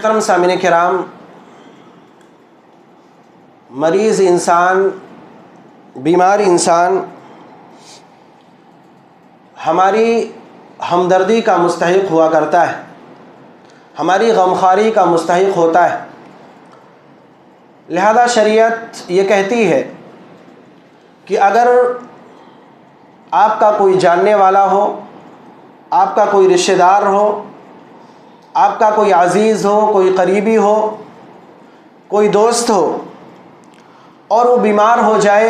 محترم سامعین کرام، مریض انسان، بیمار انسان ہماری ہمدردی کا مستحق ہوا کرتا ہے، ہماری غمخواری کا مستحق ہوتا ہے۔ لہذا شریعت یہ کہتی ہے کہ اگر آپ کا کوئی جاننے والا ہو، آپ کا کوئی رشتہ دار ہو، آپ کا کوئی عزیز ہو، کوئی قریبی ہو، کوئی دوست ہو اور وہ بیمار ہو جائے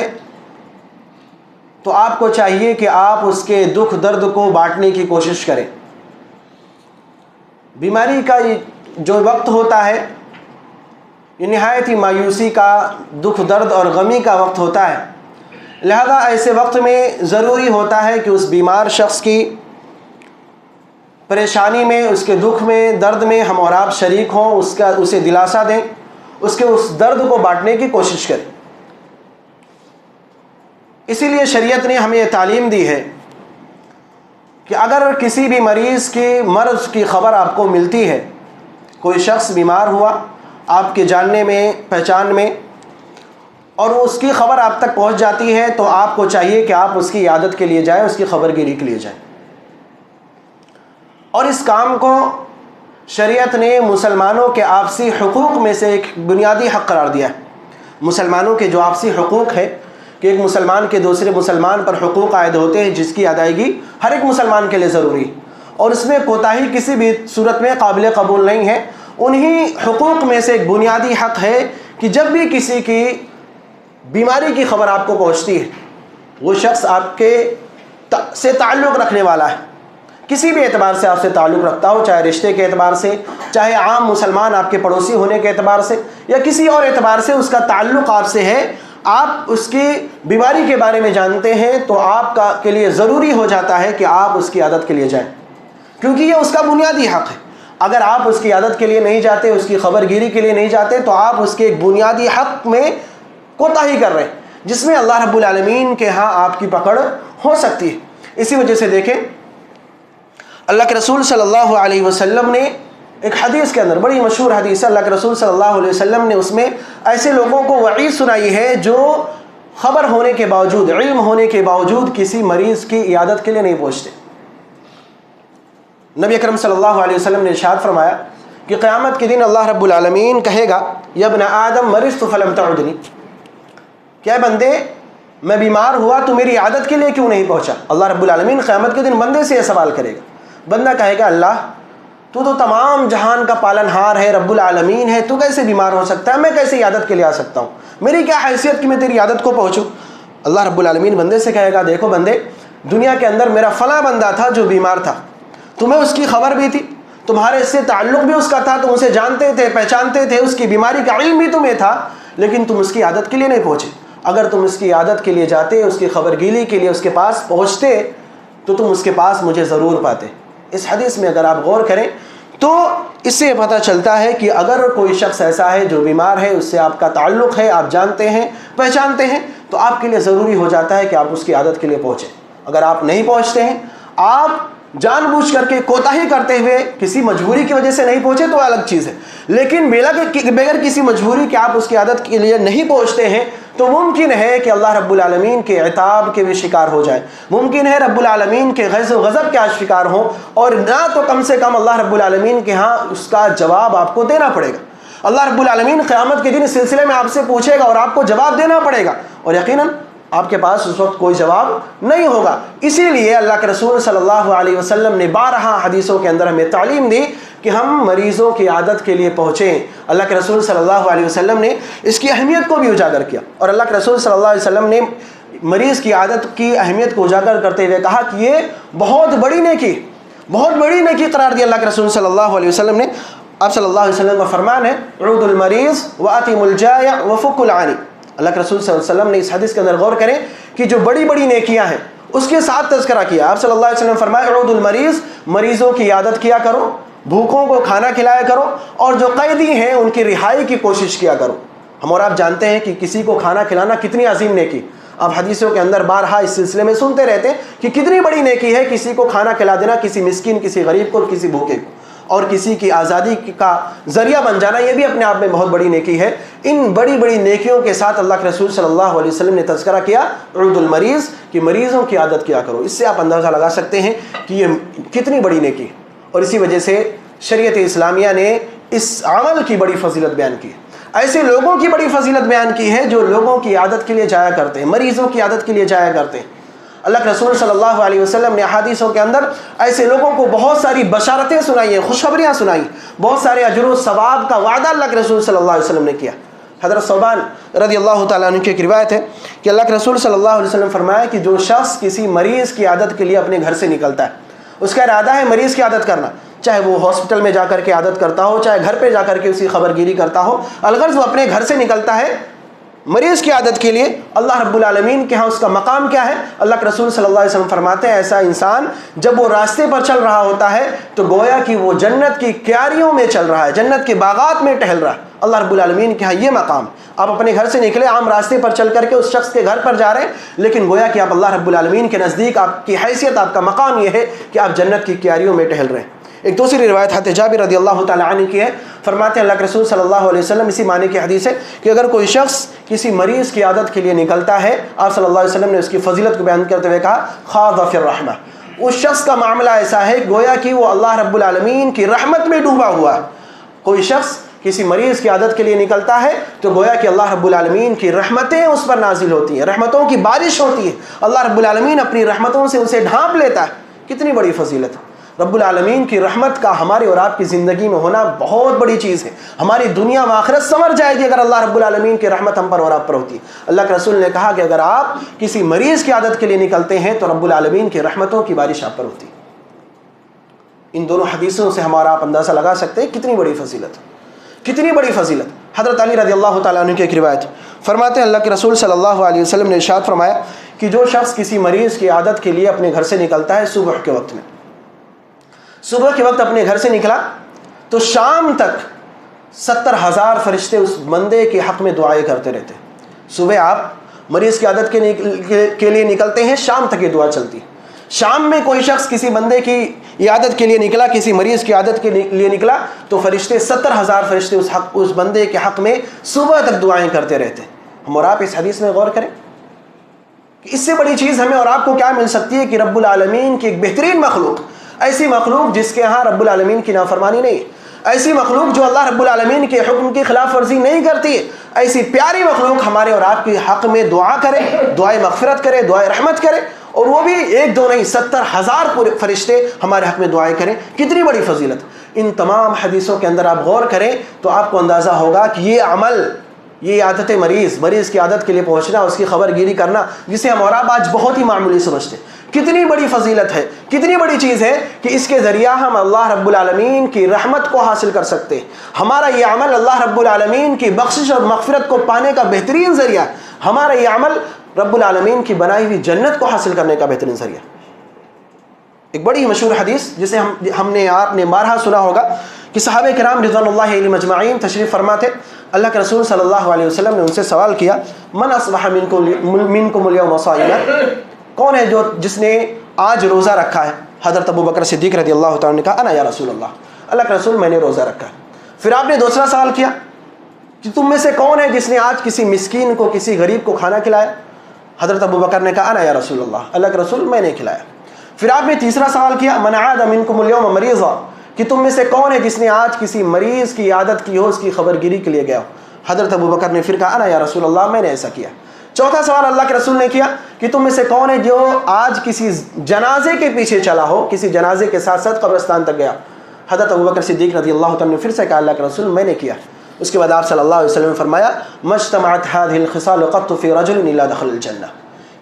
تو آپ کو چاہیے کہ آپ اس کے دکھ درد کو بانٹنے کی کوشش کریں۔ بیماری کا جو وقت ہوتا ہے یہ نہایت ہی مایوسی کا، دکھ درد اور غمی کا وقت ہوتا ہے۔ لہذا ایسے وقت میں ضروری ہوتا ہے کہ اس بیمار شخص کی پریشانی میں، اس کے دکھ میں، درد میں ہم اور آپ شریک ہوں، اسے دلاسا دیں، اس درد کو بانٹنے کی کوشش کریں۔ اسی لیے شریعت نے ہمیں یہ تعلیم دی ہے کہ اگر کسی بھی مریض کی مرض کی خبر آپ کو ملتی ہے، کوئی شخص بیمار ہوا آپ کے جاننے میں، پہچان میں، اور اس کی خبر آپ تک پہنچ جاتی ہے تو آپ کو چاہیے کہ آپ اس کی عیادت کے لیے جائیں، اس کی خبر گیری کے لیے جائیں۔ اور اس کام کو شریعت نے مسلمانوں کے آپسی حقوق میں سے ایک بنیادی حق قرار دیا ہے۔ مسلمانوں کے جو آپسی حقوق ہے کہ ایک مسلمان کے دوسرے مسلمان پر حقوق عائد ہوتے ہیں، جس کی ادائیگی ہر ایک مسلمان کے لیے ضروری ہے اور اس میں کوتاہی کسی بھی صورت میں قابل قبول نہیں ہے۔ انہی حقوق میں سے ایک بنیادی حق ہے کہ جب بھی کسی کی بیماری کی خبر آپ کو پہنچتی ہے، وہ شخص آپ کے سے تعلق رکھنے والا ہے، کسی بھی اعتبار سے آپ سے تعلق رکھتا ہو، چاہے رشتے کے اعتبار سے، چاہے عام مسلمان آپ کے پڑوسی ہونے کے اعتبار سے، یا کسی اور اعتبار سے اس کا تعلق آپ سے ہے، آپ اس کی بیماری کے بارے میں جانتے ہیں تو آپ کے لیے ضروری ہو جاتا ہے کہ آپ اس کی عیادت کے لیے جائیں، کیونکہ یہ اس کا بنیادی حق ہے۔ اگر آپ اس کی عیادت کے لیے نہیں جاتے، اس کی خبر گیری کے لیے نہیں جاتے، تو آپ اس کے ایک بنیادی حق میں کوتاہی کر رہے ہیں، جس میں اللہ رب العالمین کے ہاں آپ کی پکڑ ہو سکتی ہے۔ اسی وجہ سے دیکھیں اللہ کے رسول صلی اللہ علیہ وسلم نے ایک حدیث کے اندر، بڑی مشہور حدیث ہے، اللہ کے رسول صلی اللہ علیہ وسلم نے اس میں ایسے لوگوں کو وعید سنائی ہے جو خبر ہونے کے باوجود، علم ہونے کے باوجود کسی مریض کی عیادت کے لیے نہیں پہنچتے۔ نبی اکرم صلی اللہ علیہ وسلم نے ارشاد فرمایا کہ قیامت کے دن اللہ رب العالمین کہے گا یا ابن آدم مرضت فلم تعدنی، کیا بندے میں بیمار ہوا تو میری عیادت کے لیے کیوں نہیں پہنچا؟ اللہ رب العالمین قیامت کے دن بندے سے یہ سوال کرے گا۔ بندہ کہے گا اللہ تو تمام جہان کا پالن ہار ہے، رب العالمین ہے، تو کیسے بیمار ہو سکتا ہے؟ میں کیسے عیادت کے لیے آ سکتا ہوں؟ میری کیا حیثیت کہ میں تیری عیادت کو پہنچوں؟ اللہ رب العالمین بندے سے کہے گا دیکھو بندے، دنیا کے اندر میرا فلاں بندہ تھا جو بیمار تھا، تمہیں اس کی خبر بھی تھی، تمہارے اس سے تعلق بھی اس کا تھا، تم اسے جانتے تھے، پہچانتے تھے، اس کی بیماری کا علم بھی تمہیں تھا، لیکن تم اس کی عیادت کے لیے نہیں پہنچے۔ اگر تم اس کی عیادت کے لیے جاتے، اس کی خبر گیری کے لیے اس کے پاس پہنچتے تو تم اس کے پاس مجھے ضرور پاتے۔ اس حدیث میں اگر آپ غور کریں تو اس سے پتہ چلتا ہے کہ اگر کوئی شخص ایسا ہے جو بیمار ہے، اس سے آپ کا تعلق ہے، آپ جانتے ہیں، پہچانتے ہیں، تو آپ کے لیے ضروری ہو جاتا ہے کہ آپ اس کی عیادت کے لیے پہنچیں۔ اگر آپ نہیں پہنچتے ہیں، آپ جان بوجھ کر کے کوتاہی کرتے ہوئے کسی مجبوری کی وجہ سے نہیں پہنچے تو الگ چیز ہے، لیکن بغیر کسی مجبوری کہ آپ اس کی عیادت کے لیے نہیں پہنچتے ہیں تو ممکن ہے کہ اللہ رب العالمین کے عتاب کے بھی شکار ہو جائے، ممکن ہے رب العالمین کے غیظ و غضب کے شکار ہوں، اور نہ تو کم سے کم اللہ رب العالمین کے ہاں اس کا جواب آپ کو دینا پڑے گا۔ اللہ رب العالمین قیامت کے دن اس سلسلے میں آپ سے پوچھے گا اور آپ کو جواب دینا پڑے گا، اور یقیناً آپ کے پاس اس وقت کوئی جواب نہیں ہوگا۔ اسی لیے اللہ کے رسول صلی اللہ علیہ وسلم نے بارہا حدیثوں کے اندر ہمیں تعلیم دی کہ ہم مریضوں کی عیادت کے لیے پہنچیں۔ اللہ کے رسول صلی اللہ علیہ وسلم نے اس کی اہمیت کو بھی اجاگر کیا، اور اللہ کے رسول صلی اللہ علیہ وسلم نے مریض کی عیادت کی اہمیت کو اجاگر کرتے ہوئے کہا کہ یہ بہت بڑی نیکی قرار دی اللہ کے رسول صلی اللہ علیہ وسلم نے۔ آپ صلی اللہ علیہ وسلم کا فرمان ہے عود المریض واتم الجائع وفک العانی۔ اللہ کے رسول صلی اللہ علیہ وسلم نے اس حدیث کے اندر غور کریں کہ جو بڑی بڑی نیکیاں ہیں اس کے ساتھ تذکرہ کیا۔ آپ صلی اللہ علیہ وسلم فرمائے عود المریض، مریضوں کی عیادت کیا کرو، بھوکوں کو کھانا کھلایا کرو، اور جو قیدی ہیں ان کی رہائی کی کوشش کیا کرو۔ ہم اور آپ جانتے ہیں کہ کسی کو کھانا کھلانا کتنی عظیم نیکی، آپ حدیثوں کے اندر بارہا اس سلسلے میں سنتے رہتے ہیں کہ کتنی بڑی نیکی ہے کسی کو کھانا کھلا دینا، کسی مسکین، کسی غریب کو، کسی بھوکے کو۔ اور کسی کی آزادی کا ذریعہ بن جانا، یہ بھی اپنے آپ میں بہت بڑی نیکی ہے۔ ان بڑی بڑی نیکیوں کے ساتھ اللہ کے رسول صلی اللہ علیہ وسلم نے تذکرہ کیا عود المریض، کہ مریضوں کی عادت کیا کرو۔ اس سے آپ اندازہ لگا سکتے ہیں کہ یہ کتنی بڑی نیکی، اور اسی وجہ سے شریعت اسلامیہ نے اس عمل کی بڑی فضیلت بیان کی، ایسے لوگوں کی بڑی فضیلت بیان کی ہے جو لوگوں کی عادت کے لیے جایا کرتے ہیں، مریضوں کی عادت کے لیے جایا کرتے ہیں۔ اللہ کے رسول صلی اللہ علیہ وسلم نے احادیثوں کے اندر ایسے لوگوں کو بہت ساری بشارتیں سنائی ہیں، خوشخبریاں سنائی، بہت سارے اجر و ثواب کا وعدہ اللہ کے رسول صلی اللہ علیہ وسلم نے کیا۔ حضرت ثوبان رضی اللہ تعالیٰ عنہ کی ایک روایت ہے کہ اللہ کے رسول صلی اللہ علیہ وسلم فرمایا کہ جو شخص کسی مریض کی عادت کے لیے اپنے گھر سے نکلتا ہے، اس کا ارادہ ہے مریض کی عادت کرنا، چاہے وہ ہاسپٹل میں جا کر کے عادت کرتا ہو، چاہے گھر پہ جا کر کے اسی خبر گیری کرتا ہو، الغرض وہ اپنے گھر سے نکلتا ہے مریض کی عادت کے لیے، اللہ رب العالمین کے ہاں اس کا مقام کیا ہے؟ اللہ کے رسول صلی اللہ علیہ وسلم فرماتے ہیں ایسا انسان جب وہ راستے پر چل رہا ہوتا ہے تو گویا کہ وہ جنت کی کیاریوں میں چل رہا ہے، جنت کے باغات میں ٹہل رہا ہے۔ اللہ رب العالمین کے ہاں یہ مقام، آپ اپنے گھر سے نکلے، عام راستے پر چل کر کے اس شخص کے گھر پر جا رہے ہیں، لیکن گویا کہ آپ اللہ رب العالمین کے نزدیک آپ کی حیثیت، آپ کا مقام یہ ہے کہ آپ جنت کی کیاریوں میں ٹہل رہے ہیں۔ ایک دوسری روایت حضرت جابر رضی اللہ تعالیٰ عنہ کی ہے، فرماتے ہیں اللہ کے رسول صلی اللہ علیہ وسلم، اسی معنی کی حدیث ہے کہ اگر کوئی شخص کسی مریض کی عادت کے لیے نکلتا ہے، آپ صلی اللہ علیہ وسلم نے اس کی فضیلت کو بیان کرتے ہوئے کہا خاض فی الرحمہ، اس شخص کا معاملہ ایسا ہے گویا کہ وہ اللہ رب العالمین کی رحمت میں ڈوبا ہوا ہے۔ کوئی شخص کسی مریض کی عادت کے لیے نکلتا ہے تو گویا کہ اللہ رب العالمین کی رحمتیں اس پر نازل ہوتی ہیں، رحمتوں کی بارش ہوتی ہے، اللہ رب العالمین اپنی رحمتوں سے اسے ڈھانپ لیتا ہے۔ کتنی بڑی فضیلت ہے! رب العالمین کی رحمت کا ہمارے اور آپ کی زندگی میں ہونا بہت بڑی چیز ہے، ہماری دنیا و آخرت سنور جائے گی اگر اللہ رب العالمین کی رحمت ہم پر اور آپ پر ہوتی ہے۔ اللہ کے رسول نے کہا کہ اگر آپ کسی مریض کی عادت کے لیے نکلتے ہیں تو رب العالمین کی رحمتوں کی بارش آپ پر ہوتی ہے۔ ان دونوں حدیثوں سے ہمارا آپ اندازہ لگا سکتے ہیں کتنی بڑی فضیلت، کتنی بڑی فضیلت۔ حضرت علی رضی اللہ تعالیٰ عنہ کی ایک روایت فرماتے ہیں اللہ کے رسول صلی اللہ علیہ وسلم نے ارشاد فرمایا کہ جو شخص کسی مریض کی عادت کے لیے اپنے گھر سے نکلتا ہے صبح کے وقت میں، صبح کے وقت اپنے گھر سے نکلا تو شام تک 70,000 فرشتے اس بندے کے حق میں دعائیں کرتے رہتے ہیں۔ صبح آپ مریض کی عادت کے لیے نکلتے ہیں، شام تک یہ دعا چلتی ہے۔ شام میں کوئی شخص کسی بندے کی عادت کے لیے نکلا، کسی مریض کی عادت کے لیے نکلا تو فرشتے 70,000 فرشتے اس بندے کے حق میں صبح تک دعائیں کرتے رہتے ہیں۔ ہم اور آپ اس حدیث میں غور کریں کہ اس سے بڑی چیز ہمیں اور آپ کو کیا مل سکتی ہے کہ رب العالمین کی ایک بہترین مخلوق، ایسی مخلوق جس کے ہاں رب العالمین کی نافرمانی نہیں، ایسی مخلوق جو اللہ رب العالمین کے حکم کی خلاف ورزی نہیں کرتی ہے، ایسی پیاری مخلوق ہمارے اور آپ کے حق میں دعا کرے، دعائے مغفرت کرے، دعائے رحمت کرے، اور وہ بھی ایک دو نہیں 70,000 فرشتے ہمارے حق میں دعائیں کریں۔ کتنی بڑی فضیلت! ان تمام حدیثوں کے اندر آپ غور کریں تو آپ کو اندازہ ہوگا کہ یہ عمل، یہ عادت مریض کی عادت کے لیے پہنچنا، اس کی خبر گیری کرنا، جسے ہم اور آپ آج بہت ہی معمولی سمجھتے ہیں، کتنی بڑی فضیلت ہے، کتنی بڑی چیز ہے کہ اس کے ذریعہ ہم اللہ رب العالمین کی رحمت کو حاصل کر سکتے ہیں۔ ہمارا یہ عمل اللہ رب العالمین کی بخشش اور مغفرت کو پانے کا بہترین ذریعہ، ہمارا یہ عمل رب العالمین کی بنائی ہوئی جنت کو حاصل کرنے کا بہترین ذریعہ۔ ایک بڑی مشہور حدیث جسے ہم نے آپ نے بارہا سنا ہوگا کہ صحابہ کرام رضوان اللہ علیہم اجمعین تشریف فرما تھے، اللہ کے رسول صلی اللہ علیہ وسلم نے ان سے سوال کیا من اصبح منکم اليوم صائما، کون ہے جس نے آج روزہ رکھا ہے؟ حضرت ابو بکر صدیق رضی اللہ تعالیٰ نے کہا انا یا رسول اللہ کے رسول میں نے روزہ رکھا ہے۔ پھر آپ نے دوسرا سوال کیا کہ تم میں سے کون ہے جس نے آج کسی مسکین کو، کسی غریب کو کھانا کھلایا؟ حضرت ابو بکر نے کہا انا یا رسول اللہ کے رسول میں نے کھلایا۔ پھر آپ نے تیسرا سوال کیا من عاد منکم اليوم مریضا، کہ تم میں سے کون ہے جس نے آج کسی مریض کی عادت کی ہو، اس کی خبر گیری کے لیے گیا ہو؟ حضرت ابو بکر نے پھر کہا انا یا رسول اللہ میں نے ایسا کیا۔ چوتھا سوال اللہ کے رسول نے کیا کہ تم میں سے کون ہے جو آج کسی جنازے کے پیچھے چلا ہو، کسی جنازے کے ساتھ ساتھ قبرستان تک گیا؟ حضرت ابو بکر صدیق رضی اللہ تعالیٰ نے پھر سے کہا اللہ کے رسول میں نے کیا۔ اس کے بعد آپ صلی اللہ علیہ وسلم نے فرمایا مجتمعت هذه الخصال قط في رجل الا دخل الجنہ،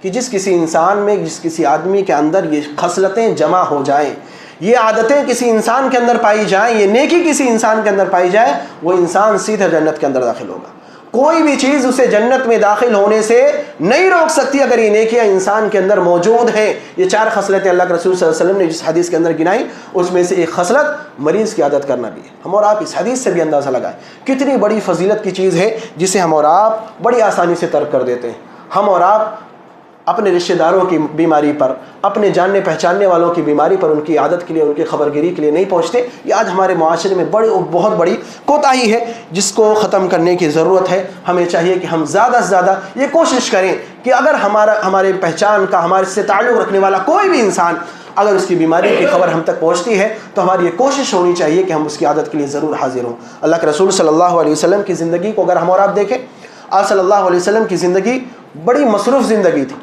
کہ جس کسی انسان میں، جس کسی آدمی کے اندر یہ خصلتیں جمع ہو جائیں، یہ عادتیں کسی انسان کے اندر پائی جائیں، یہ نیکی کسی انسان کے اندر پائی جائے، وہ انسان سیدھا جنت کے اندر داخل ہوگا۔ کوئی بھی چیز اسے جنت میں داخل ہونے سے نہیں روک سکتی اگر یہ نیکیاں انسان کے اندر موجود ہیں۔ یہ 4 خصلتیں اللہ کے رسول صلی اللہ علیہ وسلم نے جس حدیث کے اندر گنائی، اس میں سے ایک خصلت مریض کی عادت کرنا بھی ہے۔ ہم اور آپ اس حدیث سے بھی اندازہ لگائیں کتنی بڑی فضیلت کی چیز ہے جسے ہم اور آپ بڑی آسانی سے ترک کر دیتے ہیں۔ ہم اور آپ اپنے رشتہ داروں کی بیماری پر، اپنے جاننے پہچاننے والوں کی بیماری پر ان کی عادت کے لیے، ان کی خبر گیری کے لیے نہیں پہنچتے. یہ آج ہمارے معاشرے میں بہت بڑی کوتاہی ہے جس کو ختم کرنے کی ضرورت ہے. ہمیں چاہیے کہ ہم زیادہ سے زیادہ یہ کوشش کریں کہ اگر ہمارے پہچان کا، ہمارے سے تعلق رکھنے والا کوئی بھی انسان اگر اس کی بیماری کی خبر ہم تک پہنچتی ہے تو ہماری یہ کوشش ہونی چاہیے کہ ہم اس کی عادت کے لیے ضرور حاضر ہوں. اللہ کے رسول صلی اللہ علیہ وسلم کی زندگی کو اگر ہم اور آپ دیکھیں، آپ صلی اللہ علیہ وسلم کی زندگی بڑی مصروف زندگی تھی.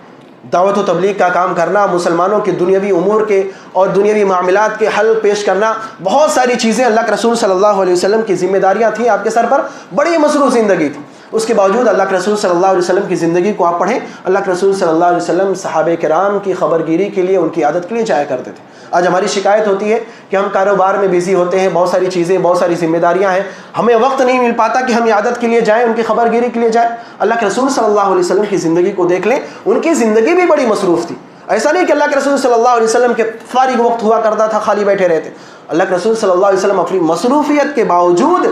دعوت و تبلیغ کا کام کرنا، مسلمانوں کے دنیاوی امور کے اور دنیاوی معاملات کے حل پیش کرنا، بہت ساری چیزیں اللہ کے رسول صلی اللہ علیہ وسلم کی ذمہ داریاں تھیں آپ کے سر پر. بڑی مصروف زندگی تھی. اس کے باوجود اللہ کے رسول صلی اللہ علیہ وسلم کی زندگی کو آپ پڑھیں، اللہ کے رسول صلی اللہ علیہ وسلم صحابہ کرام کی خبر گیری کے لیے، ان کی عادت کے لیے جایا کرتے تھے. آج ہماری شکایت ہوتی ہے کہ ہم کاروبار میں بزی ہوتے ہیں، بہت ساری چیزیں، بہت ساری ذمہ داریاں ہیں، ہمیں وقت نہیں مل پاتا کہ ہم عادت کے لیے جائیں، ان کی خبر گیری کے لیے جائیں. اللہ کے رسول صلی اللہ علیہ وسلم کی زندگی کو دیکھ لیں، ان کی زندگی بھی بڑی مصروف تھی. ایسا نہیں کہ اللہ کے رسول صلی اللہ علیہ وسلم کے فارغ وقت ہوا کرتا تھا، خالی بیٹھے رہتے. اللہ کے رسول صلی اللہ علیہ وسلم اپنی مصروفیت کے باوجود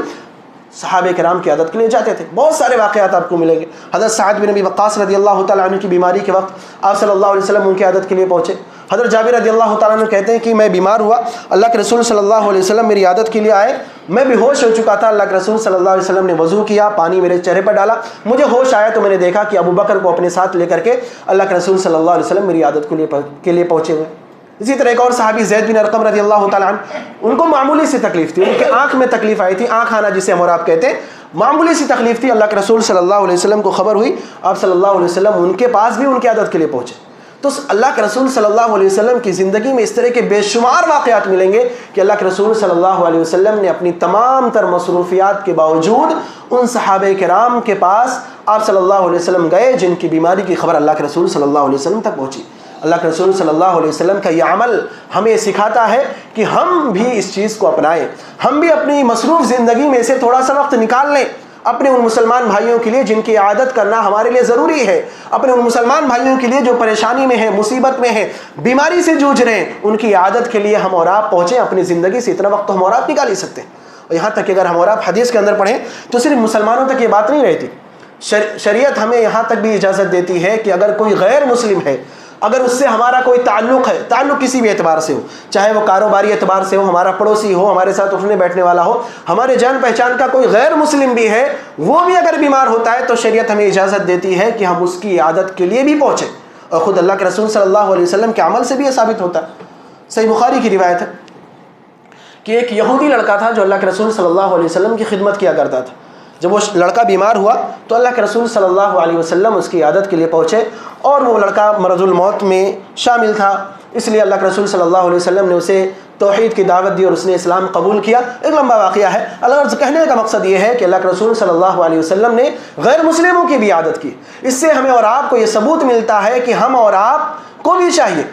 صحابہ کرام کی عادت کے لیے جاتے تھے. بہت سارے واقعات آپ کو ملیں گے. حضرت سعد بن ابی وقاص رضی اللہ تعالیٰ عنہ کی بیماری کے وقت آپ صلی اللہ علیہ وسلم ان کی عادت کے لیے پہنچے. حضرت جابر رضی اللہ تعالیٰ عنہ کہتے ہیں کہ میں بیمار ہوا، اللہ کے رسول صلی اللہ علیہ وسلم میری عادت کے لیے آئے. میں بھی ہوش ہو چکا تھا. اللہ کے رسول صلی اللہ علیہ وسلم نے وضو کیا، پانی میرے چہرے پر ڈالا. مجھے ہوش آیا تو میں نے دیکھا کہ ابو بکر کو اپنے ساتھ لے کر کے اللہ کے رسول صلی اللہ علیہ وسلم میری عادت کے لیے پہنچے ہوئے. اسی طرح ایک اور صحابی زید بن ارقم رضی اللہ تعالیٰ عنہ، ان کو معمولی سی تکلیف تھی، ان کے آنکھ میں تکلیف آئی تھی، آنکھ آنا جسے ہم اور آپ کہتے ہیں، معمولی سی تکلیف تھی. اللہ کے رسول صلی اللہ علیہ وسلم کو خبر ہوئی، آپ صلی اللہ علیہ وسلم ان کے پاس بھی ان کی عادت کے لیے پہنچے. تو اللہ کے رسول صلی اللہ علیہ وسلم کی زندگی میں اس طرح کے بے شمار واقعات ملیں گے کہ اللہ کے رسول صلی اللہ علیہ وسلم نے اپنی تمام تر مصروفیات کے باوجود ان صحابہ کرام کے پاس آپ صلی اللہ علیہ وسلم گئے جن کی بیماری کی خبر اللہ کے رسول صلی اللہ علیہ وسلم تک پہنچی. اللہ کے رسول صلی اللہ علیہ وسلم کا یہ عمل ہمیں سکھاتا ہے کہ ہم بھی اس چیز کو اپنائیں، ہم بھی اپنی مصروف زندگی میں سے تھوڑا سا وقت نکال لیں اپنے ان مسلمان بھائیوں کے لیے جن کی عادت کرنا ہمارے لیے ضروری ہے. اپنے ان مسلمان بھائیوں کے لیے جو پریشانی میں ہیں، مصیبت میں ہیں، بیماری سے جوجھ رہے ہیں، ان کی عادت کے لیے ہم اور آپ پہنچیں. اپنی زندگی سے اتنا وقت تو ہم اور آپ نکال ہی سکتے ہیں. اور یہاں تک کہ اگر ہم اور آپ حدیث کے اندر پڑھیں تو صرف مسلمانوں تک یہ بات نہیں رہتی. شریعت ہمیں یہاں تک بھی اجازت دیتی ہے کہ اگر کوئی غیر مسلم ہے، اگر اس سے ہمارا کوئی تعلق ہے، تعلق کسی بھی اعتبار سے ہو، چاہے وہ کاروباری اعتبار سے ہو، ہمارا پڑوسی ہو، ہمارے ساتھ اٹھنے بیٹھنے والا ہو، ہمارے جان پہچان کا کوئی غیر مسلم بھی ہے، وہ بھی اگر بیمار ہوتا ہے تو شریعت ہمیں اجازت دیتی ہے کہ ہم اس کی عادت کے لیے بھی پہنچیں. اور خود اللہ کے رسول صلی اللہ علیہ وسلم کے عمل سے بھی یہ ثابت ہوتا ہے. صحیح بخاری کی روایت ہے کہ ایک یہودی لڑکا تھا جو اللہ کے رسول صلی اللہ علیہ وسلم کی خدمت کیا کرتا تھا. جب وہ لڑکا بیمار ہوا تو اللہ کے رسول صلی اللہ علیہ وسلم اس کی عادت کے لیے پہنچے، اور وہ لڑکا مرض الموت میں شامل تھا. اس لیے اللہ کے رسول صلی اللہ علیہ وسلم نے اسے توحید کی دعوت دی اور اس نے اسلام قبول کیا. ایک لمبا واقعہ ہے. اللہ کہنے کا مقصد یہ ہے کہ اللہ کے رسول صلی اللہ علیہ وسلم نے غیر مسلموں کی بھی عادت کی. اس سے ہمیں اور آپ کو یہ ثبوت ملتا ہے کہ ہم اور آپ کو بھی چاہیے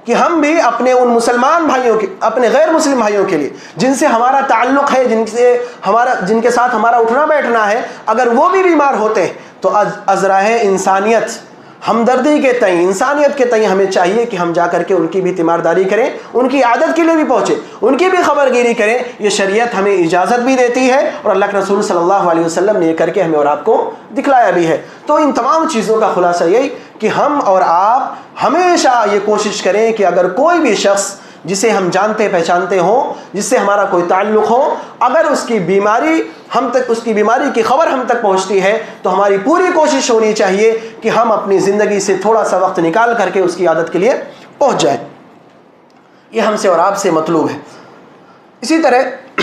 کہ ہم بھی اپنے ان مسلمان بھائیوں کے، اپنے غیر مسلم بھائیوں کے لیے جن سے ہمارا تعلق ہے، جن کے ساتھ ہمارا اٹھنا بیٹھنا ہے، اگر وہ بھی بیمار ہوتے ہیں تو از راہ انسانیت، ہمدردی کے تئیں، انسانیت کے تئیں ہمیں چاہیے کہ ہم جا کر کے ان کی بھی تیمارداری کریں، ان کی عادت کے لیے بھی پہنچیں، ان کی بھی خبر گیری کریں. یہ شریعت ہمیں اجازت بھی دیتی ہے اور اللہ کے رسول صلی اللہ علیہ وسلم نے یہ کر کے ہمیں اور آپ کو دکھلایا بھی ہے. تو ان تمام چیزوں کا خلاصہ یہی کہ ہم اور آپ ہمیشہ یہ کوشش کریں کہ اگر کوئی بھی شخص جسے ہم جانتے پہچانتے ہوں، جس سے ہمارا کوئی تعلق ہو، اگر اس کی بیماری کی خبر ہم تک پہنچتی ہے تو ہماری پوری کوشش ہونی چاہیے کہ ہم اپنی زندگی سے تھوڑا سا وقت نکال کر کے اس کی عادت کے لیے پہنچ جائیں. یہ ہم سے اور آپ سے مطلوب ہے. اسی طرح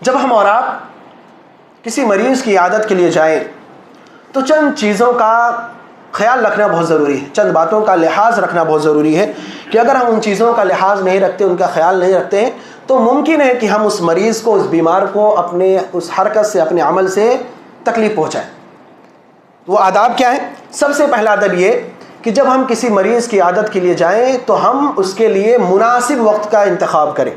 جب ہم اور آپ کسی مریض کی عادت کے لیے جائیں تو چند چیزوں کا خیال رکھنا بہت ضروری ہے، چند باتوں کا لحاظ رکھنا بہت ضروری ہے کہ اگر ہم ان چیزوں کا لحاظ نہیں رکھتے، ان کا خیال نہیں رکھتے ہیں تو ممکن ہے کہ ہم اس مریض کو، اس بیمار کو اپنے اس حرکت سے، اپنے عمل سے تکلیف پہنچائیں. وہ آداب کیا ہیں؟ سب سے پہلا ادب یہ کہ جب ہم کسی مریض کی عادت کے لیے جائیں تو ہم اس کے لیے مناسب وقت کا انتخاب کریں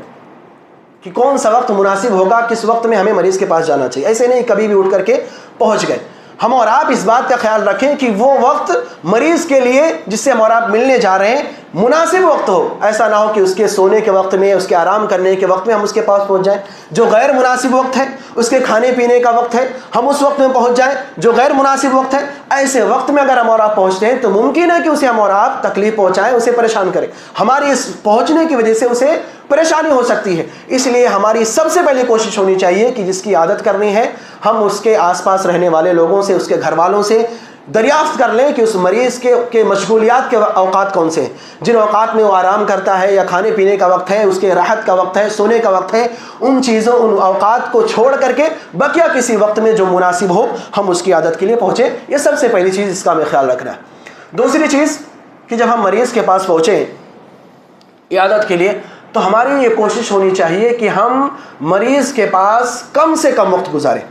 کہ کون سا وقت مناسب ہوگا، کس وقت میں ہمیں مریض کے پاس جانا چاہیے. ایسے نہیں کبھی بھی اٹھ کر کے پہنچ گئے. ہم اور آپ اس بات کا خیال رکھیں کہ وہ وقت مریض کے لیے جس سے ہم اور آپ ملنے جا رہے ہیں مناسب وقت ہو، ایسا نہ ہو کہ اس کے سونے کے وقت میں، اس کے آرام کرنے کے وقت میں ہم اس کے پاس پہنچ جائیں۔ جو غیر مناسب وقت ہے، اس کے کھانے پینے کا وقت ہے، ہم اس وقت میں پہنچ جائیں جو غیر مناسب وقت ہے۔ ایسے وقت میں اگر ہم اور آپ پہنچتے ہیں تو ممکن ہے کہ اسے ہم اور آپ تکلیف پہنچائیں، اسے پریشان کریں، ہماری اس پہنچنے کی وجہ سے اسے پریشانی ہو سکتی ہے۔ اس لیے ہماری سب سے پہلے کوشش ہونی چاہیے کہ جس کی عادت کرنی ہے، ہم اس کے آس پاس رہنے والے لوگوں سے، اس کے گھر والوں سے دریافت کر لیں کہ اس مریض کے مشغولیات کے اوقات کون سے ہیں، جن اوقات میں وہ آرام کرتا ہے یا کھانے پینے کا وقت ہے، اس کے راحت کا وقت ہے، سونے کا وقت ہے، ان چیزوں، ان اوقات کو چھوڑ کر کے بقیہ کسی وقت میں جو مناسب ہو ہم اس کی عادت کے لیے پہنچیں۔ یہ سب سے پہلی چیز، اس کا ہمیں خیال رکھنا ہے۔ دوسری چیز کہ جب ہم مریض کے پاس پہنچیں عیادت کے لیے تو ہماری یہ کوشش ہونی چاہیے کہ ہم مریض کے پاس کم سے کم وقت گزاریں،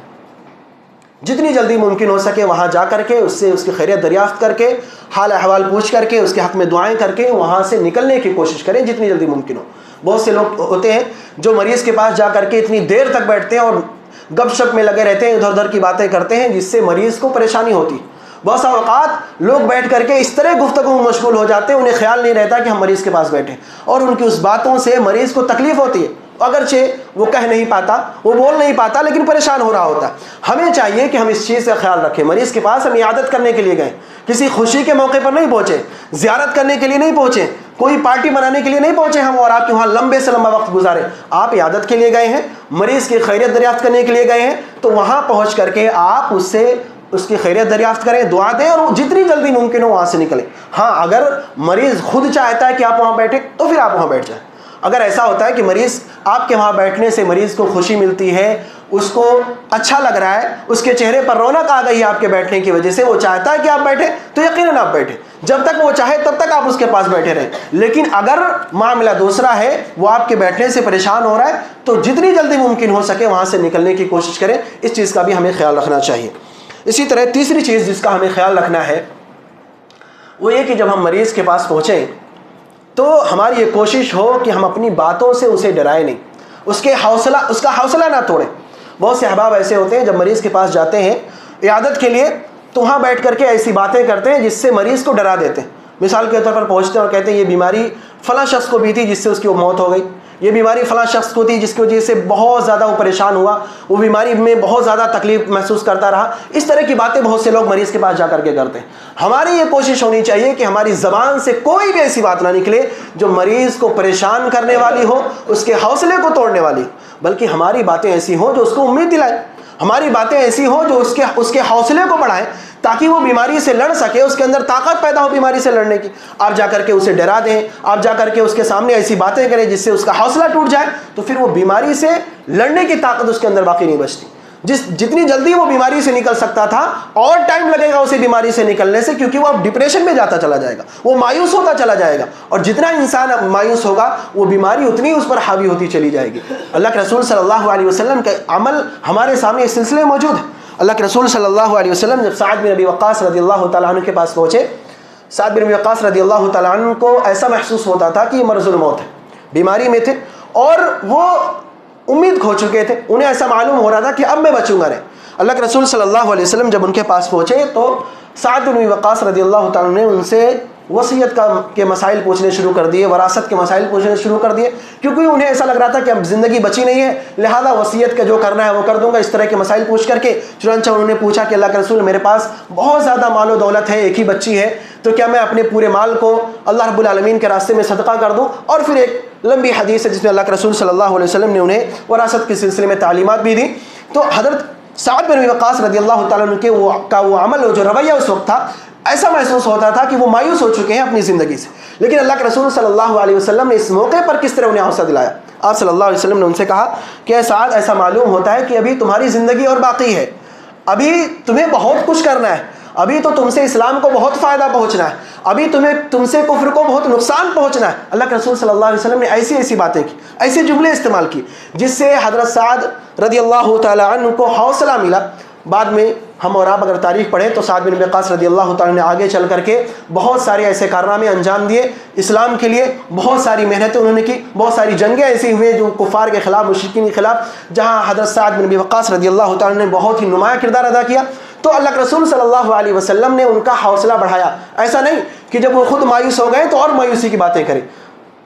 جتنی جلدی ممکن ہو سکے وہاں جا کر کے اس سے اس کی خیریت دریافت کر کے، حال احوال پوچھ کر کے، اس کے حق میں دعائیں کر کے وہاں سے نکلنے کی کوشش کریں جتنی جلدی ممکن ہو۔ بہت سے لوگ ہوتے ہیں جو مریض کے پاس جا کر کے اتنی دیر تک بیٹھتے ہیں اور گپ شپ میں لگے رہتے ہیں، ادھر ادھر کی باتیں کرتے ہیں، جس سے مریض کو پریشانی ہوتی۔ بہت سا اوقات لوگ بیٹھ کر کے اس طرح گفتگو میں مشغول ہو جاتے ہیں، انہیں خیال نہیں رہتا کہ ہم مریض کے پاس بیٹھیں، اور ان کی اس باتوں سے مریض کو تکلیف ہوتی ہے، اگرچہ وہ کہہ نہیں پاتا، وہ بول نہیں پاتا، لیکن پریشان ہو رہا ہوتا ہے۔ ہمیں چاہیے کہ ہم اس چیز کا خیال رکھیں، مریض کے پاس ہم عیادت کرنے کے لیے گئے، کسی خوشی کے موقع پر نہیں پہنچے، زیارت کرنے کے لیے نہیں پہنچے، کوئی پارٹی منانے کے لیے نہیں پہنچے ہم اور آپ کے وہاں لمبے سے لمبا وقت گزارے۔ آپ عیادت کے لیے گئے ہیں، مریض کی خیریت دریافت کرنے کے لیے گئے ہیں، تو وہاں پہنچ کر کے آپ اس سے اس کی خیریت دریافت کریں، دعا دیں، اور جتنی جلدی ممکن ہو وہاں سے نکلیں۔ ہاں، اگر مریض خود چاہتا ہے کہ آپ وہاں بیٹھیں تو پھر آپ وہاں بیٹھ جائیں۔ اگر ایسا ہوتا ہے کہ مریض آپ کے وہاں بیٹھنے سے مریض کو خوشی ملتی ہے، اس کو اچھا لگ رہا ہے، اس کے چہرے پر رونق آ گئی ہے آپ کے بیٹھنے کی وجہ سے، وہ چاہتا ہے کہ آپ بیٹھیں، تو یقیناً آپ بیٹھیں، جب تک وہ چاہے تب تک آپ اس کے پاس بیٹھے رہیں۔ لیکن اگر معاملہ دوسرا ہے، وہ آپ کے بیٹھنے سے پریشان ہو رہا ہے، تو جتنی جلدی ممکن ہو سکے وہاں سے نکلنے کی کوشش کریں۔ اس چیز کا بھی ہمیں خیال رکھنا چاہیے۔ اسی طرح تیسری چیز جس کا ہمیں خیال رکھنا ہے وہ یہ کہ جب ہم مریض کے پاس پہنچیں تو ہماری یہ کوشش ہو کہ ہم اپنی باتوں سے اسے ڈرائیں نہیں، اس کا حوصلہ نہ توڑیں۔ بہت سے احباب ایسے ہوتے ہیں جب مریض کے پاس جاتے ہیں عیادت کے لیے تو وہاں بیٹھ کر کے ایسی باتیں کرتے ہیں جس سے مریض کو ڈرا دیتے ہیں۔ مثال کے طور پر پہنچتے ہیں اور کہتے ہیں یہ بیماری فلاں شخص کو بھی تھی جس سے اس کی موت ہو گئی، یہ بیماری فلاں شخص کو تھی جس کی وجہ سے بہت زیادہ وہ پریشان ہوا، وہ بیماری میں بہت زیادہ تکلیف محسوس کرتا رہا۔ اس طرح کی باتیں بہت سے لوگ مریض کے پاس جا کر کے کرتے ہیں۔ ہماری یہ کوشش ہونی چاہیے کہ ہماری زبان سے کوئی بھی ایسی بات نہ نکلے جو مریض کو پریشان کرنے والی ہو، اس کے حوصلے کو توڑنے والی ہو، بلکہ ہماری باتیں ایسی ہوں جو اس کو امید دلائیں، ہماری باتیں ایسی ہوں جو اس کے حوصلے کو بڑھائیں، تاکہ وہ بیماری سے لڑ سکے، اس کے اندر طاقت پیدا ہو بیماری سے لڑنے کی۔ آپ جا کر کے اسے ڈرا دیں، آپ جا کر کے اس کے سامنے ایسی باتیں کریں جس سے اس کا حوصلہ ٹوٹ جائے، تو پھر وہ بیماری سے لڑنے کی طاقت اس کے اندر باقی نہیں بچتی۔ جتنی جلدی وہ بیماری سے نکل سکتا تھا، اور ٹائم لگے گا اسے بیماری سے نکلنے سے، کیونکہ وہ اب ڈپریشن میں جاتا چلا جائے گا، وہ مایوس ہوتا چلا جائے گا، اور جتنا انسان مایوس ہوگا وہ بیماری اتنی اس پر حاوی ہوتی چلی جائے گی۔ اللہ کے رسول صلی اللہ علیہ وسلم کا عمل ہمارے سامنے اس سلسلے میں موجود ہے۔ اللہ کے رسول صلی اللہ علیہ وسلم جب سعد بن ابی وقاص رضی اللہ تعالیٰ عنہ کے پاس پہنچے، سعد بن ابی وقاص رضی اللہ تعالیٰ عنہ کو ایسا محسوس ہوتا تھا کہ یہ مرض الموت ہے، بیماری میں تھے اور وہ امید کھو چکے تھے، انہیں ایسا معلوم ہو رہا تھا کہ اب میں بچوں گا نہیں۔ اللہ کے رسول صلی اللہ علیہ وسلم جب ان کے پاس پہنچے تو سعد بن ابی وقاص رضی اللہ تعالیٰ عنہ نے ان سے وصیت کے مسائل پوچھنے شروع کر دیے، وراثت کے مسائل پوچھنے شروع کر دیے، کیونکہ انہیں ایسا لگ رہا تھا کہ اب زندگی بچی نہیں ہے، لہذا وصیت کا جو کرنا ہے وہ کر دوں گا، اس طرح کے مسائل پوچھ کر کے چنانچہ انہوں نے پوچھا کہ اللہ کے رسول میرے پاس بہت زیادہ مال و دولت ہے، ایک ہی بچی ہے، تو کیا میں اپنے پورے مال کو اللہ رب العالمین کے راستے میں صدقہ کر دوں؟ اور پھر ایک لمبی حدیث ہے جس میں اللہ کے رسول صلی اللہ علیہ وسلم نے انہیں وراثت کے سلسلے میں تعلیمات بھی دی۔ تو حضرت سعد بن ابی وقاص رضی اللہ تعالیٰ عنہ کے وہ عمل اور جو رویہ اس وقت تھا، ایسا محسوس ہوتا تھا کہ وہ مایوس ہو چکے ہیں اپنی زندگی سے، لیکن اللہ کے رسول صلی اللہ علیہ وسلم نے اس موقع پر کس طرح انہیں حوصلہ دلایا۔ آپ صلی اللہ علیہ وسلم نے ان سے کہا کہ اے سعد، ایسا معلوم ہوتا ہے کہ ابھی تمہاری زندگی اور باقی ہے، ابھی تمہیں بہت کچھ کرنا ہے، ابھی تو تم سے اسلام کو بہت فائدہ پہنچنا ہے، ابھی تم سے کفر کو بہت نقصان پہنچنا ہے۔ اللہ کے رسول صلی اللہ علیہ وسلم نے ایسی باتیں کی، ایسے جملے استعمال کی جس سے حضرت سعد رضی اللہ تعالیٰ عنہ کو حوصلہ ملا۔ بعد میں ہم اور آپ اگر تاریخ پڑھیں تو سعد بن ابی وقاص رضی اللہ تعالیٰ نے آگے چل کر کے بہت سارے ایسے کارنامے انجام دیے، اسلام کے لیے بہت ساری محنتیں انہوں نے کی، بہت ساری جنگیں ایسی ہوئیں جو کفار کے خلاف، مشرکین کے خلاف، جہاں حضرت سعد بن ابی وقاص رضی اللہ تعالیٰ نے بہت ہی نمایاں کردار ادا کیا۔ تو اللہ کے رسول صلی اللہ علیہ وسلم نے ان کا حوصلہ بڑھایا، ایسا نہیں کہ جب وہ خود مایوس ہو گئے تو اور مایوسی کی باتیں کریں.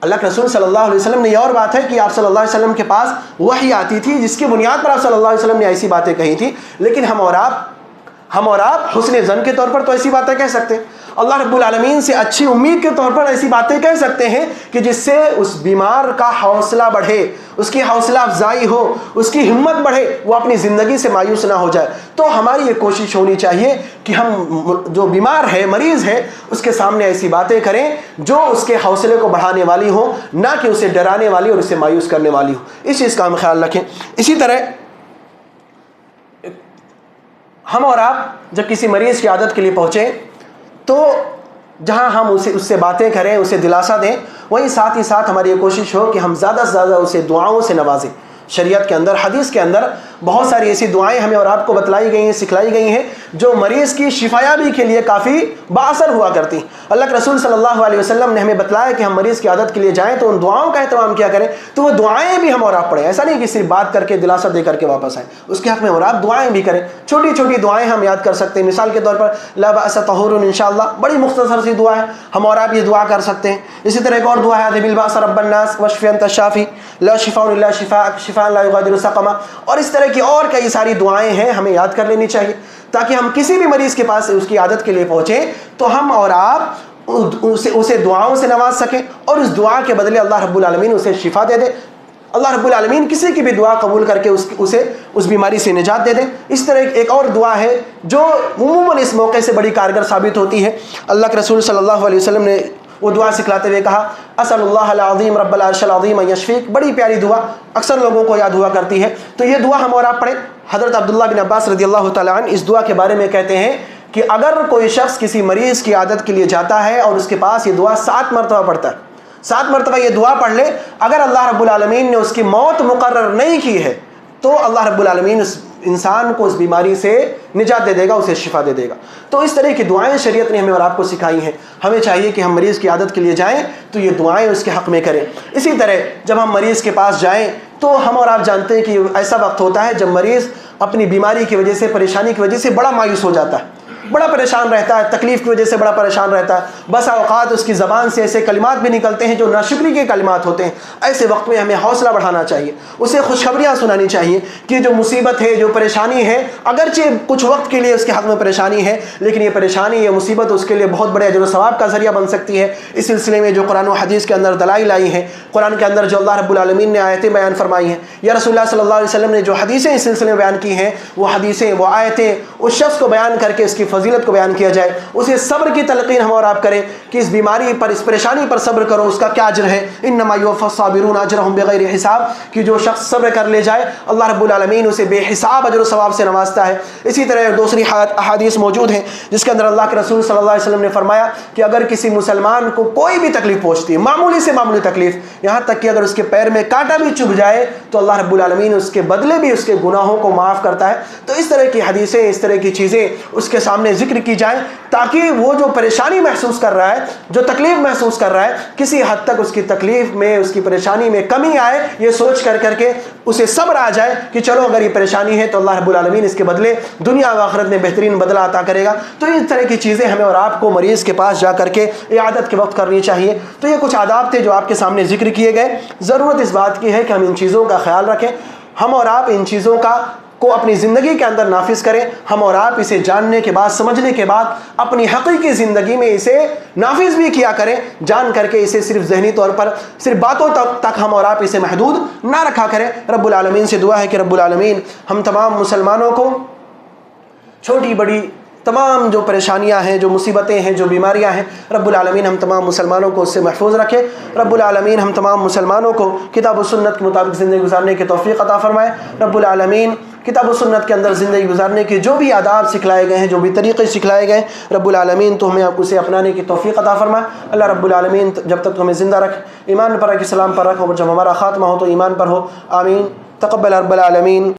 اللہ کے رسول صلی اللہ علیہ وسلم نے یہ اور بات ہے کہ آپ صلی اللہ علیہ وسلم کے پاس وحی آتی تھی جس کی بنیاد پر آپ صلی اللہ علیہ وسلم نے ایسی باتیں کہی تھی، لیکن ہم اور آپ حسن ظن کے طور پر تو ایسی باتیں کہہ سکتے ہیں. اللہ رب العالمین سے اچھی امید کے طور پر ایسی باتیں کہہ سکتے ہیں کہ جس سے اس بیمار کا حوصلہ بڑھے، اس کی حوصلہ افزائی ہو، اس کی ہمت بڑھے، وہ اپنی زندگی سے مایوس نہ ہو جائے. تو ہماری یہ کوشش ہونی چاہیے کہ ہم جو بیمار ہے، مریض ہے، اس کے سامنے ایسی باتیں کریں جو اس کے حوصلے کو بڑھانے والی ہوں، نہ کہ اسے ڈرانے والی اور اسے مایوس کرنے والی ہوں. اس چیز کا ہم خیال رکھیں. اسی طرح ہم اور آپ جب کسی مریض کی عادت کے لیے پہنچیں تو جہاں ہم اس سے باتیں کریں، اسے دلاسا دیں، وہیں ساتھ ہی ساتھ ہماری یہ کوشش ہو کہ ہم زیادہ سے زیادہ اسے دعاؤں سے نوازیں. شریعت کے اندر، حدیث کے اندر بہت ساری ایسی دعائیں ہمیں اور آپ کو بتلائی گئی ہیں، سکھلائی گئی ہیں، جو مریض کی شفایابی کے لیے کافی باثر ہوا کرتی ہیں. اللہ کے رسول صلی اللہ علیہ وسلم نے ہمیں بتلایا کہ ہم مریض کی عادت کے لیے جائیں تو ان دعاؤں کا اہتمام کیا کریں. تو وہ دعائیں بھی ہم اور آپ پڑھیں. ایسا نہیں کہ صرف بات کر کے دلاسا دے کر کے واپس آئیں، اس کے حق میں اور آپ دعائیں بھی کریں. چھوٹی چھوٹی دعائیں ہم یاد کر سکتے ہیں. مثال کے طور پر لا بأس طہور انشاءاللہ، بڑی مختصر سی دعا ہے، ہم اور آپ یہ دعا کر سکتے ہیں. اسی طرح ایک اور دعا ہے اذهب البأس رب الناس واشف انت الشافی لا شفاء الا شفاءک شفاء لا یغادر سقما. اور اس طرح کی اور کئی ساری دعائیں ہیں، ہمیں یاد کر لینی چاہیے تاکہ ہم کسی بھی مریض کے پاس اس کی عادت کے لیے پہنچیں تو ہم اور آپ اسے دعاؤں سے نواز سکیں، اور اس دعا کے بدلے اللہ رب العالمین اسے شفا دے دے. اللہ رب العالمین کسی کی بھی دعا قبول کر کے اسے اس بیماری سے نجات دے دیں. اس طرح ایک اور دعا ہے جو عموماً اس موقع سے بڑی کارگر ثابت ہوتی ہے. اللہ کے رسول صلی اللہ علیہ وسلم نے وہ دعا سکھلاتے ہوئے کہا اسأل اللہ العظیم رب العرش العظیم ان یشفیک. بڑی پیاری دعا، اکثر لوگوں کو یاد ہوا کرتی ہے. تو یہ دعا ہم اور آپ پڑھیں. حضرت عبداللہ بن عباس رضی اللہ تعالیٰ عنہ اس دعا کے بارے میں کہتے ہیں کہ اگر کوئی شخص کسی مریض کی عادت کے لیے جاتا ہے اور اس کے پاس یہ دعا 7 مرتبہ پڑھتا ہے، 7 مرتبہ یہ دعا پڑھ لے، اگر اللہ رب العالمین نے اس کی موت مقرر نہیں کی ہے تو اللہ رب العالمین اس انسان کو اس بیماری سے نجات دے دے گا، اسے شفا دے دے گا. تو اس طرح کی دعائیں شریعت نے ہمیں اور آپ کو سکھائی ہیں. ہمیں چاہیے کہ ہم مریض کی عادت کے لیے جائیں تو یہ دعائیں اس کے حق میں کریں. اسی طرح جب ہم مریض کے پاس جائیں تو ہم اور آپ جانتے ہیں کہ ایسا وقت ہوتا ہے جب مریض اپنی بیماری کی وجہ سے، پریشانی کی وجہ سے بڑا مایوس ہو جاتا ہے، بڑا پریشان رہتا ہے، تکلیف کی وجہ سے بڑا پریشان رہتا ہے. بس اوقات اس کی زبان سے ایسے کلمات بھی نکلتے ہیں جو ناشکری کے کلمات ہوتے ہیں. ایسے وقت میں ہمیں حوصلہ بڑھانا چاہیے، اسے خوشخبریاں سنانی چاہیے کہ جو مصیبت ہے، جو پریشانی ہے، اگرچہ کچھ وقت کے لیے اس کے حق میں پریشانی ہے، لیکن یہ پریشانی، یہ مصیبت اس کے لیے بہت بڑے اجر و ثواب کا ذریعہ بن سکتی ہے. اس سلسلے میں جو قرآن و حدیث کے اندر دلائل آئی ہیں، قرآن کے اندر جو اللہ رب العالمین نے آیتیں بیان فرمائی ہیں، یا رسول اللہ صلی اللہ علیہ وسلم نے جو حدیثیں اس سلسلے میں بیان کی ہیں، وہ حدیثیں، وہ آیتیں اس شخص کو بیان کر کے اس کی فضیلت کو بیان کیا جائے. اسے صبر کی تلقین ہم اور آپ کریں کہ اس بیماری پر، اس پریشانی پر صبر کرو، اس کا کیا اجر ہے. انما یوفی الصابرون اجرهم بغیر حساب، کہ جو شخص صبر کر لے جائے اللہ رب العالمین اسے بے حساب اجر و ثواب سے نوازتا ہے. اسی طرح دوسری احادیث موجود ہیں جس کے اندر اللہ کے رسول صلی اللہ علیہ وسلم نے فرمایا کہ اگر کسی مسلمان کو کوئی بھی تکلیف پہنچتی ہے، معمولی سے معمولی تکلیف، یہاں تک کہ اگر اس کے پیر میں کانٹا بھی چبھ جائے، تو اللہ رب العالمین اس کے بدلے بھی اس کے گناہوں کو معاف کرتا ہے. تو اس طرح کی حدیثیں، اس طرح کی چیزیں اس کے سامنے ذکر کی جائیں تاکہ وہ جو پریشانی محسوس کر رہا ہے، جو تکلیف محسوس کر رہا ہے، کسی حد تک اس کی تکلیف میں، اس کی پریشانی میں کمی آئے، یہ سوچ کر کے اسے صبر آ جائے کہ چلو اگر یہ پریشانی ہے تو اللہ رب العالمین اس کے بدلے دنیا و آخرت میں بہترین بدلہ عطا کرے گا. تو اس طرح کی چیزیں ہمیں اور آپ کو مریض کے پاس جا کر کے عیادت کے وقت کرنی چاہیے. تو یہ کچھ آداب تھے جو آپ کے سامنے ذکر کیے گئے. ضرورت اس بات کی ہے کہ ہم ان چیزوں کا خیال رکھیں، ہم اور آپ ان چیزوں کو اپنی زندگی کے اندر نافذ کریں. ہم اور آپ اسے جاننے کے بعد، سمجھنے کے بعد اپنی حقیقی زندگی میں اسے نافذ بھی کیا کریں، جان کر کے اسے صرف ذہنی طور پر، صرف باتوں تک ہم اور آپ اسے محدود نہ رکھا کریں. رب العالمین سے دعا ہے کہ رب العالمین ہم تمام مسلمانوں کو چھوٹی بڑی تمام جو پریشانیاں ہیں، جو مصیبتیں ہیں، جو بیماریاں ہیں، رب العالمین ہم تمام مسلمانوں کو اس سے محفوظ رکھے. رب العالمین ہم تمام مسلمانوں کو کتاب و سنت کے مطابق زندگی گزارنے کی توفیق عطا فرمائے. رب العالمین کتاب و سنت کے اندر زندگی گزارنے کے جو بھی آداب سکھلائے گئے ہیں، جو بھی طریقے سکھلائے گئے ہیں، رب العالمین تو ہمیں اسے اپنانے کی توفیق عطا فرمائے. اللہ رب العالمین جب تک ہمیں زندہ رکھ، ایمان پر رکھ، اسلام پر رکھ، اور جب ہمارا خاتمہ ہو تو ایمان پر ہو. آمین. تقبل رب العالمین.